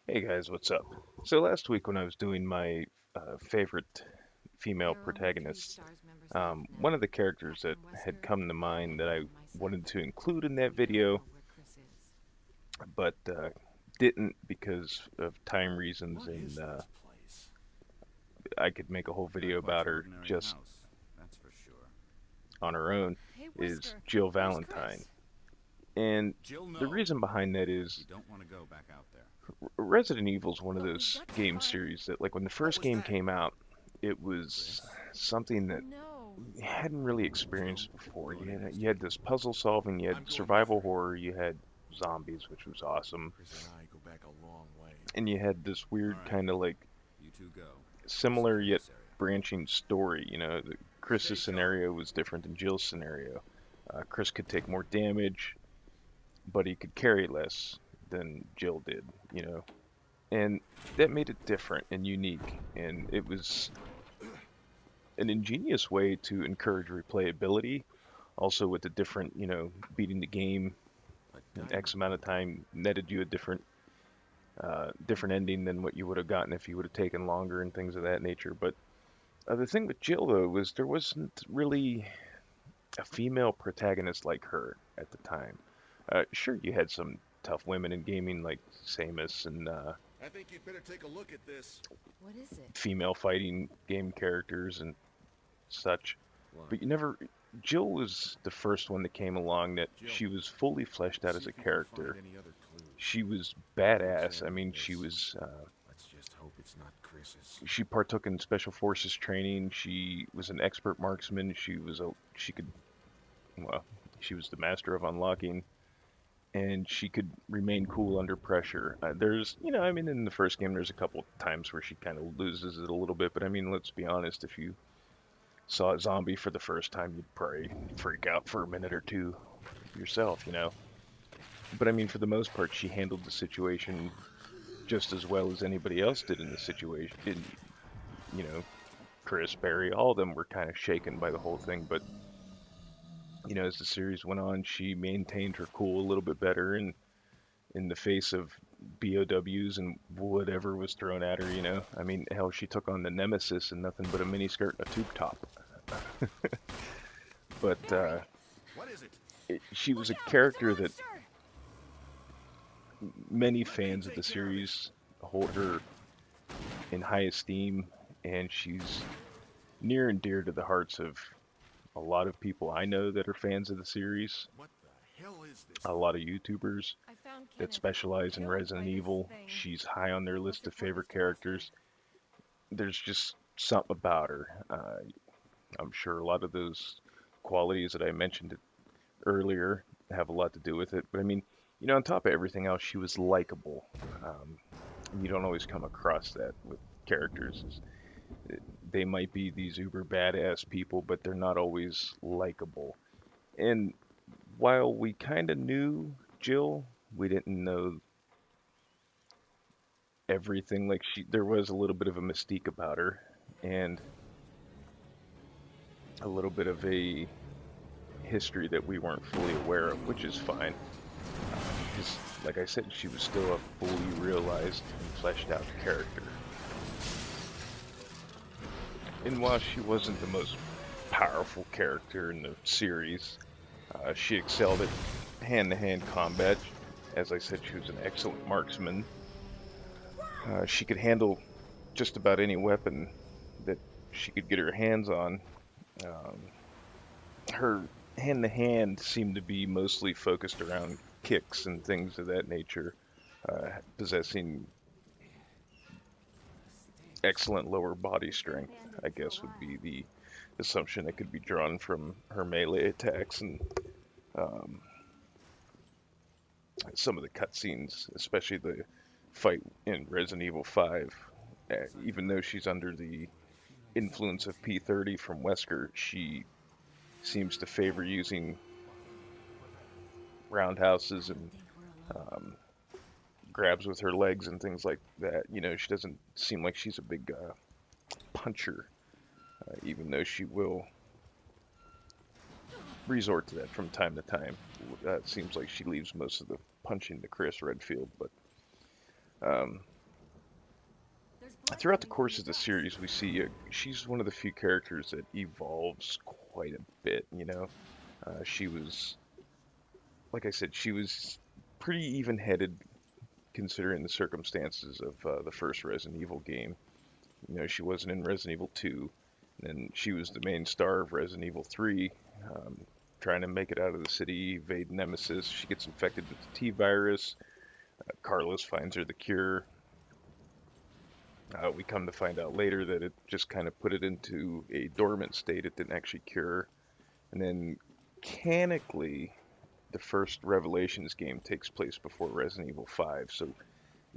Hey guys, what's up? So last week when I was doing my favorite female There are only three protagonists, STARS members left one now. of the characters that Captain had Wesker, come to mind that I Valentine, and myself. wanted to include in that We don't video, know where Chris is. but didn't because of time reasons, What and is this place? I could make a whole Not video quite about your her ordinary just house, that's for sure. on her own, Hey, is Wesker, Jill where's Valentine. Chris? And Jill, the no. reason behind that We is don't want to go back out there. Resident Evil is one of But we've those got to game find. series that, like, when the What first was game that? came out, it was Chris? something that No. hadn't really Jill, experienced before. go and You had investigate. this puzzle solving, you I'm had going with survival her. horror, you had zombies, which was awesome, Chris and I go back a long way. and you had this All weird right, kind of like you two go. We'll similar secure yet this area. branching story. Stay Chris's sharp. scenario was different than Jill's scenario. Chris could take more damage, but he could carry less than Jill did. You know, and that made it different and unique, and it was an ingenious way to encourage replayability. Also, with the different, beating the game A in diamond. X amount of time netted you a different ending than what you would have gotten if you would have taken longer and things of that nature. But the thing with Jill though was there wasn't really a female protagonist like her at the time. Sure, you had some tough women in gaming like Samus and I think you'd better take a look at this. What is it? female fighting game characters and such, What? but you never. Jill was the first one that came along that Jill, she was fully fleshed out See as a if you can find character. any other clues. She was I'll badass. I examine mean, this. Let's just hope it's not Chris's. she partook in special forces training. She was an expert marksman. She could, well, she was the master of unlocking, and she could remain cool under pressure. I mean, in the first game, there's a couple times where she kind of loses it a little bit, but I mean, let's be honest, if you saw a zombie for the first time, you'd probably freak out for a minute or two yourself. But I mean, for the most part, she handled the situation just as well as anybody else did in the situation. You know, Chris, Barry, all of them were kind of shaken by the whole thing. But as the series went on, she maintained her cool a little bit better, and in the face of BOWs and whatever was thrown at her. I mean, hell, she took on the Nemesis and nothing but a miniskirt and a tube top. But Barry, What is it? she look was a out! It's a character that monster! many Let me fans of the take care of it. series hold her in high esteem, and she's near and dear to the hearts of a lot of people I know that are fans of the series, What the hell is this a thing? lot of YouTubers I found that Kenneth specialize in killed by Resident this Evil. thing. She's high on their Must list of report this favorite to Wesker. characters. There's just something about her. I'm sure a lot of those qualities that I mentioned earlier have a lot to do with it. But I mean, on top of everything else, she was likable. Um, you don't always come across that with characters. They might be these uber badass people, but they're not always likable. And while we kind of knew Jill, we didn't know everything. Like there was a little bit of a mystique about her, and a little bit of a history that we weren't fully aware of, which is fine. Because, like I said, she was still a fully realized and fleshed out character. And while she wasn't the most powerful character in the series, she excelled at hand to hand combat. As I said, she was an excellent marksman. She could handle just about any weapon that she could get her hands on. Um, her hand to hand seemed to be mostly focused around kicks and things of that nature, possessing excellent lower body It's been strength, abandoned I for a guess would be while. the assumption that could be drawn from her melee attacks and um, some of the cutscenes, especially the fight in Resident Evil 5. Even though she's under the influence of P30 from Wesker, she seems to favor using roundhouses Don't and think we're alone. um, grabs with her legs and things like that. She doesn't seem like she's a big puncher, even though she will resort to that from time to time. It seems like she leaves most of the punching to Chris Redfield, but throughout the course of the series, we see she's one of the few characters that evolves quite a bit. She was, like I said, she was pretty even-headed considering the circumstances of the first Resident Evil game. She wasn't in Resident Evil 2, and then she was the main star of Resident Evil 3, um, trying to make it out of the city, evade Nemesis. She gets infected with the T virus. Carlos finds her the cure. We come to find out later that it just kind of put it into a dormant state. It didn't actually cure. And then, mechanically, the first Revelations game takes place before Resident Evil 5. So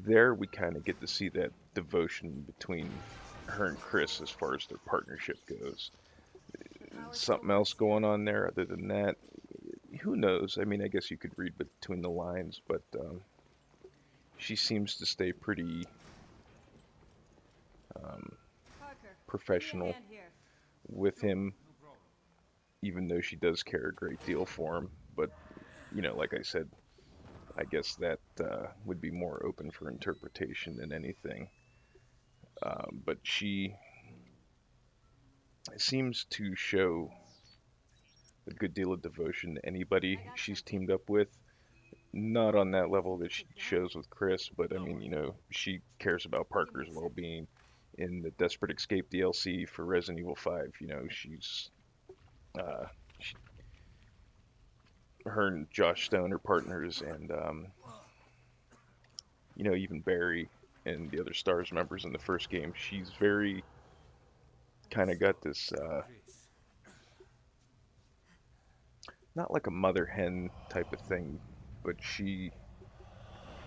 there we kind of get to see that devotion between her and Chris as far as their partnership goes. Something else going on there other than that? Who knows? I mean, I guess you could read between the lines, but she seems to stay pretty professional with him, even though she does care a great deal for him. But, like I said, I guess that would be more open for interpretation than anything. But she seems to show a good deal of devotion to anybody she's teamed up with. Not on that level that she shows with Chris, but I mean, she cares about Parker's well-being. In the Desperate Escape DLC for Resident Evil 5, her and Josh Stone are partners, and even Barry and the other STARS members in the first game, she's very kind of got this, not like a mother hen type of thing, but she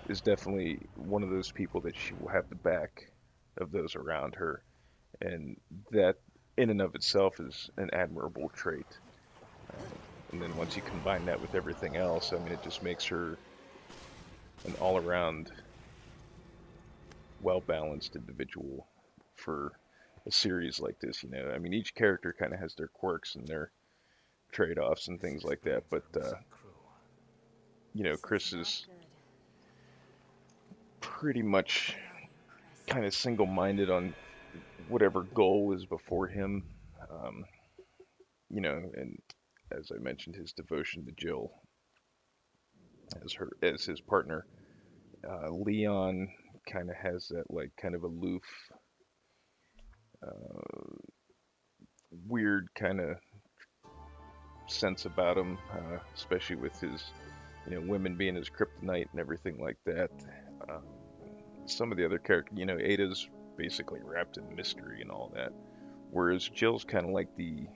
is definitely one of those people that she will have the back of those around her, and that in and of itself is an admirable trait. And then once you combine that with everything else, I mean, it just makes her an all-around well-balanced individual for a series like this. I mean, each character kind of has their quirks and their trade-offs and things like that, but Chris is pretty much kind of single-minded on whatever goal is before him. And as I mentioned, his devotion to Jill as his partner. Leon kind of has that kind of aloof, weird kind of sense about him, especially with his, women being his kryptonite and everything like that. Some of the other characters, Ada's basically wrapped in mystery and all that, whereas Jill's kind of like the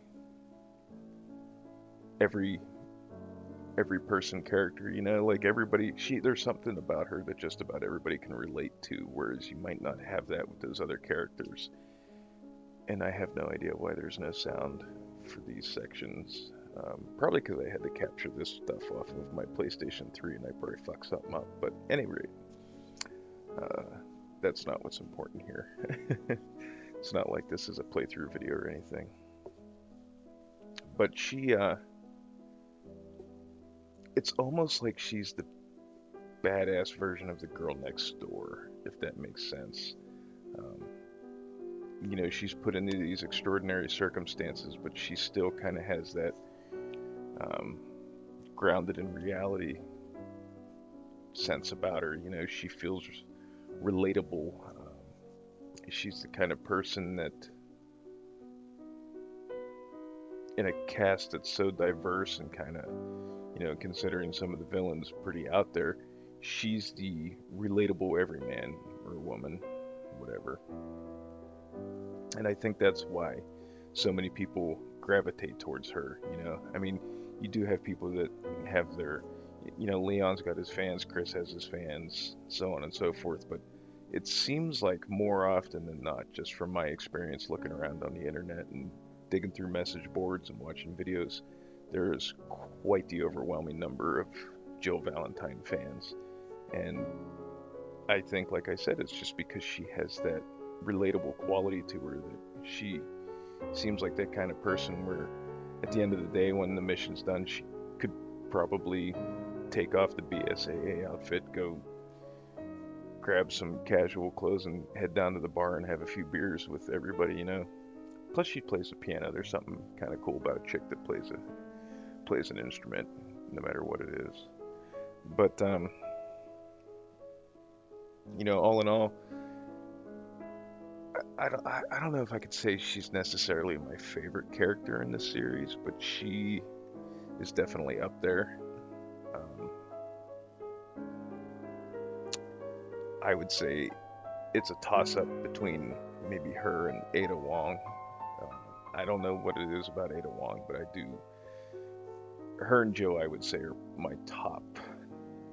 every person character, like everybody, there's something about her that just about everybody can relate to, whereas you might not have that with those other characters. And I have no idea why there's no sound for these sections. Probably because I had to capture this stuff off of my PlayStation 3 and I probably fucked something up, but at any rate, that's not what's important here. It's not like this is a playthrough video or anything. But she, it's almost like she's the badass version of the girl next door, if that makes sense. She's put into these extraordinary circumstances, but she still kind of has that grounded in reality sense about her. She feels relatable. She's the kind of person that, in a cast that's so diverse and kind of, considering some of the villains pretty out there, she's the relatable everyman or woman, whatever. And I think that's why so many people gravitate towards her. I mean, you do have people that have their, Leon's got his fans, Chris has his fans, so on and so forth, but it seems like more often than not, just from my experience looking around on the internet and digging through message boards and watching videos, there is quite the overwhelming number of Jill Valentine fans. And I think, like I said, it's just because she has that relatable quality to her that she seems like that kind of person where at the end of the day, when the mission's done, she could probably take off the BSAA outfit, go grab some casual clothes and head down to the bar and have a few beers with everybody, you know. Plus, she plays the piano. There's something kind of cool about a chick that plays an instrument, no matter what it is. But you know, all in all, I don't know if I could say she's necessarily my favorite character in this series, but she is definitely up there. Um, I would say it's a toss-up between maybe her and Ada Wong. Um, I don't know what it is about Ada Wong, but I do. Her and Joe, I would say, are my top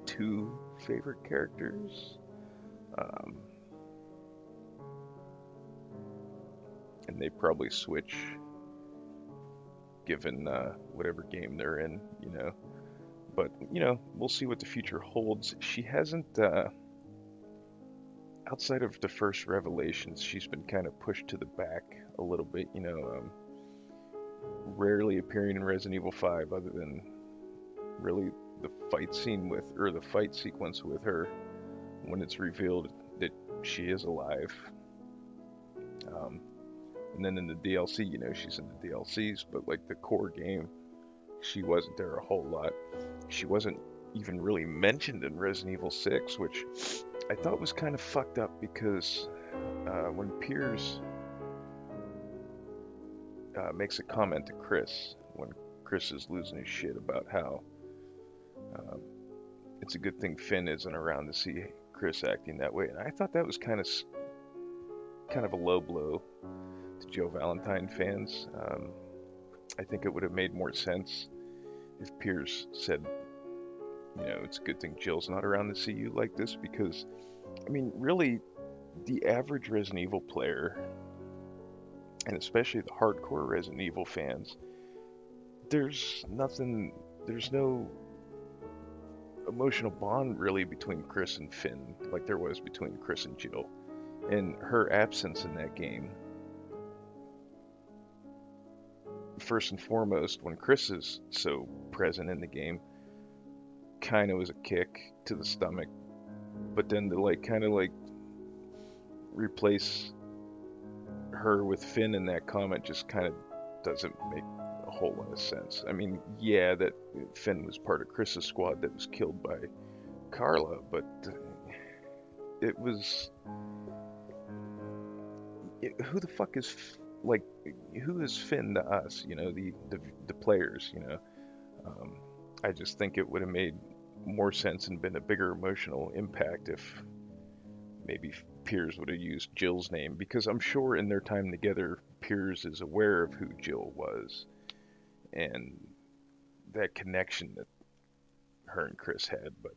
two favorite characters. Um, and they probably switch given whatever game they're in, you know. But, you know, we'll see what the future holds. She hasn't, outside of the first Revelations, she's been kind of pushed to the back a little bit, you know. Rarely appearing in Resident Evil 5 other than really the fight scene with, or the fight sequence with her when it's revealed that she is alive. And then in the DLC, you know, she's in the DLCs, but like the core game, she wasn't there a whole lot. She wasn't even really mentioned in Resident Evil 6, which I thought was kind of fucked up because when Piers makes a comment to Chris, when Chris is losing his shit about how it's a good thing Finn isn't around to see Chris acting that way, and I thought that was kind of a low blow to Joe Valentine fans. I think it would have made more sense if Piers said, you know, it's a good thing Jill's not around to see you like this, because, I mean, really, the average Resident Evil player, and especially the hardcore Resident Evil fans, there's no emotional bond really between Chris and Finn like there was between Chris and Jill. And her absence in that game, first and foremost, when Chris is so present in the game, kind of was a kick to the stomach. But then to like kind of like replace her with Finn in that comment just kind of doesn't make a whole lot of sense. I mean, yeah, that Finn was part of Chris's squad that was killed by Carla, but it was who the fuck is like who is Finn to us? You know, the players. You know, I just think it would have made more sense and been a bigger emotional impact if maybe Piers would have used Jill's name, because I'm sure in their time together, Piers is aware of who Jill was and that connection that her and Chris had. But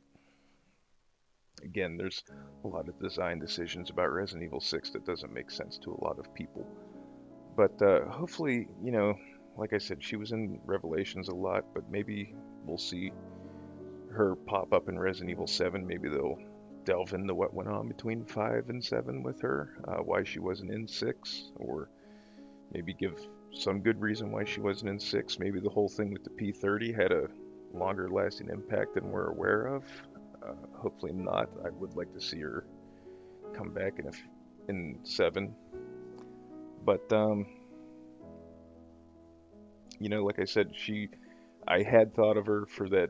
again, there's a lot of design decisions about Resident Evil 6 that doesn't make sense to a lot of people. But hopefully, you know, like I said, she was in Revelations a lot, but maybe we'll see her pop up in Resident Evil 7. Maybe they'll delve into what went on between 5 and 7 with her, why she wasn't in 6, or maybe give some good reason why she wasn't in 6. Maybe the whole thing with the P30 had a longer lasting impact than we're aware of. Hopefully not. I would like to see her come back in 7. But you know, like I said, I had thought of her for the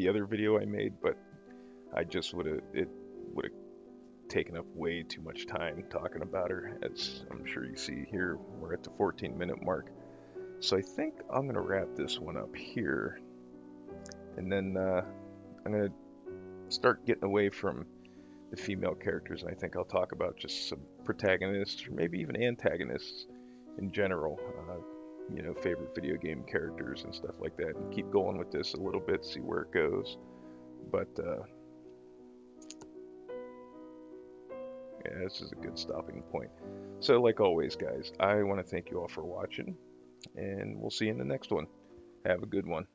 other video I made, but I just would have taken up way too much time talking about her. As I'm sure you see here, we're at the 14-minute mark. So I think I'm going to wrap this one up here. And then I'm going to start getting away from the female characters, and I think I'll talk about just some protagonists, or maybe even antagonists in general. You know, favorite video game characters and stuff like that, and keep going with this a little bit, see where it goes. But yeah, this is a good stopping point. So like always, guys, I want to thank you all for watching, and we'll see you in the next one. Have a good one.